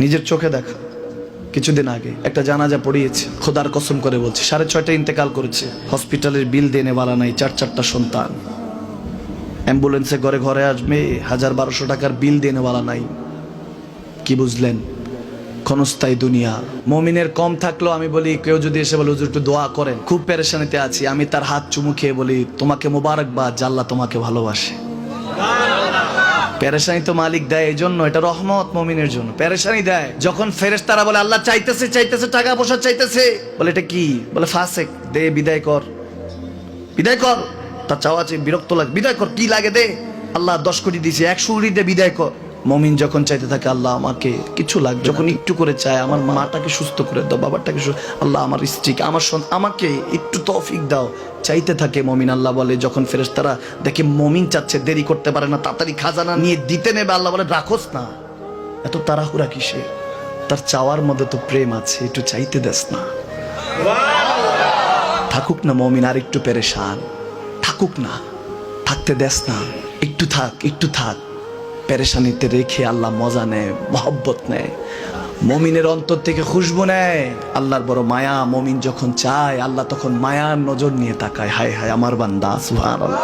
নিজের চোখে দেখা। কিছুদিন আগে একটা জানাজা পড়িয়েছে, খোদার কসম করে বলছে 6:30 ইন্তেকাল করেছে। হসপিটালের বিল দেনে বালা নাই, 4-4টা সন্তান। অ্যাম্বুলেন্সে ঘরে ঘরে আসবে, 1000-1200 টাকার বিল দেনে বালা নাই। কি বুঝলেন? ক্ষণস্থায়ী দুনিয়া। মুমিনের কম থাকলেও আমি বলি, কেউ যদি এসে বলে হুজুর একটু দোয়া করেন, খুব পেরেশানিতে আছি, আমি তার হাত চুমু খেয়ে বলি তোমাকে মোবারকবাদ, আল্লাহ তোমাকে ভালোবাসে। পেরেশানি তো মালিক দেয়, এই জন্য এটা রহমত মুমিনের জন্য। পেরেশানি দেয় যখন ফেরেশতারা বলে আল্লাহ চাইতেছে চাইতেছে, টাকা পয়সা চাইতেছে, বলে এটা কি? বলে ফাসেক, দে বিদায় কর, বিদায় কর। তার চাওয়া আছে, বিরক্ত লাগে, বিদায় কর, কি লাগে দে। আল্লাহ 10 কোটি দিয়েছে, 100 কোটি দিয়ে বিদায় কর। মুমিন যখন চাইতে থাকে আল্লাহ আমাকে কিছু লাগবে, যখন একটু করে চায় আমার মাটাকে সুস্থ করে দাও, বাবাটাকে আল্লাহ আমার স্ত্রীকে, আমার আমাকে একটু তৌফিক দাও, চাইতে থাকে মুমিন। আল্লাহ বলে যখন ফেরেশতারা দেখে মুমিন চাচ্ছে, দেরি করতে পারে না, তাড়াতাড়ি খাজানা নিয়ে দিতে নেবে, আল্লাহ বলে রাখোস না, এত তাড়াহুড়া কিসে? তার চাওয়ার মধ্যে তো প্রেম আছে, একটু চাইতে দেস না। থাকুক না মুমিন আর একটু পেরেশান, থাকুক না, থাকতে দেস না, একটু থাক, একটু থাক। পেরেশানিতে রেখে আল্লাহ মজা নেয়, মহব্বত নেয়, মুমিনের অন্তর থেকে খুশবু নেয়। আল্লাহর বড় মায়া, মুমিন যখন চায় আল্লাহ তখন মায়ার নজর নিয়ে তাকায়, হায় হায় আমার বান্দা, সুবহানাল্লাহ।